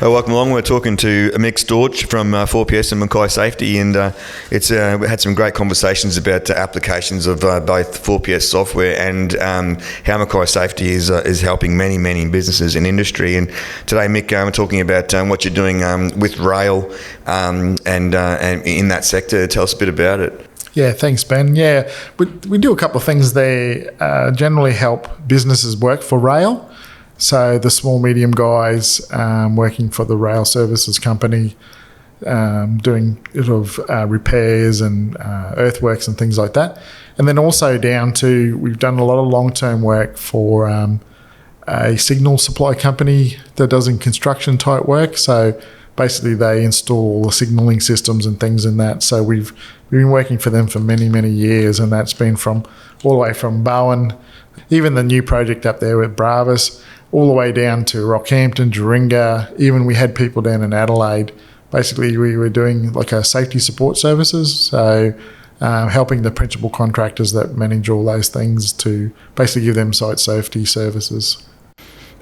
Welcome along. We're talking to Mick Storch from 4PS and Mackay Safety, and we had some great conversations about applications of both 4PS software and how Mackay Safety is helping many businesses and industry. And today, Mick, we're talking about what you're doing with Rail and in that sector. Tell us a bit about it. Yeah, thanks, Ben. Yeah, we do a couple of things there. Generally help businesses work for Rail. So the small, medium guys working for the rail services company, doing sort of repairs and earthworks and things like that. And then also down to, we've done a lot of long-term work for a signal supply company that does in construction type work. So basically they install the signalling systems and things in that. So we've been working for them for many years, and that's been from all the way from Bowen, even the new project up there with Bravis, all the way down to Rockhampton, Jeringa. Even we had people down in Adelaide. Basically, we were doing like a safety support services, so helping the principal contractors that manage all those things to basically give them site safety services.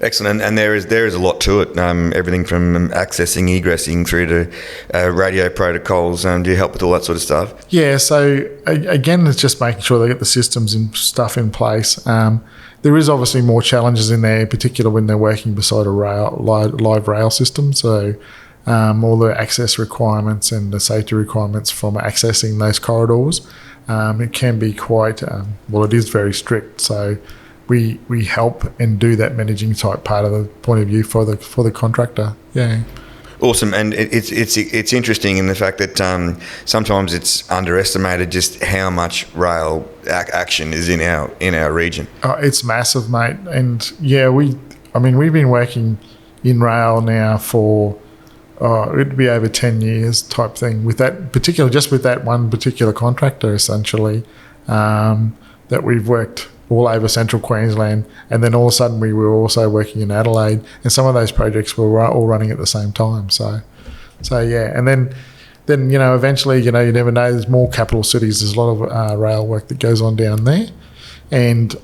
Excellent, and there is a lot to it. Everything from accessing, egressing through to radio protocols. Do you help with all that sort of stuff? Yeah. So again, it's just making sure they get the systems and stuff in place. There is obviously more challenges in there, particularly when they're working beside a live rail system. So all the access requirements and the safety requirements from accessing those corridors, it can be quite it is very strict. So we help and do that managing type part of the point of view for the contractor. Yeah. Awesome, and it's interesting in the fact that sometimes it's underestimated just how much rail action is in our region. It's massive, mate, and yeah, we've been working in rail now for it'd be over 10 years type thing with that one particular contractor essentially, that we've worked all over central Queensland, and then all of a sudden we were also working in Adelaide, and some of those projects were all running at the same time. So yeah, and then eventually, you never know. There's more capital cities. There's a lot of rail work that goes on down there, and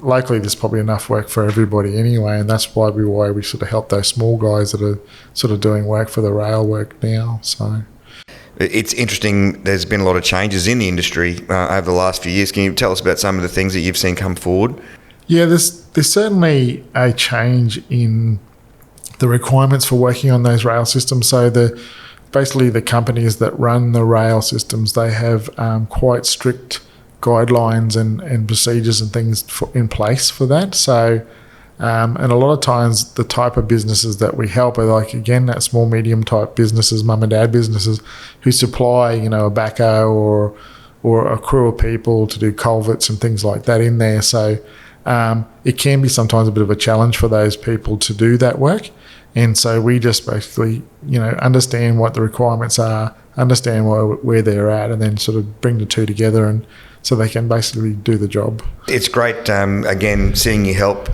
locally there's probably enough work for everybody anyway, and that's why we sort of help those small guys that are sort of doing work for the rail work now. So. It's interesting, there's been a lot of changes in the industry over the last few years. Can you tell us about some of the things that you've seen come forward? Yeah, there's certainly a change in the requirements for working on those rail systems. So basically the companies that run the rail systems, they have quite strict guidelines and procedures and things in place for that. So and a lot of times the type of businesses that we help are like, again, that small, medium type businesses, mum and dad businesses who supply, a backhoe or a crew of people to do culverts and things like that in there. So it can be sometimes a bit of a challenge for those people to do that work. And so we just basically, understand what the requirements are, understand where they're at, and then sort of bring the two together and so they can basically do the job. It's great, again, seeing you help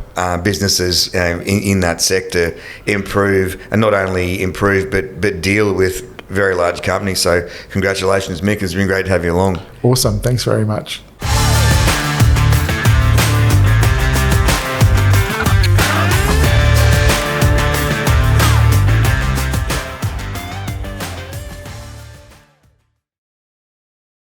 businesses in that sector improve, and not only improve, but deal with very large companies. So congratulations, Mick. It's been great to have you along. Awesome. Thanks very much.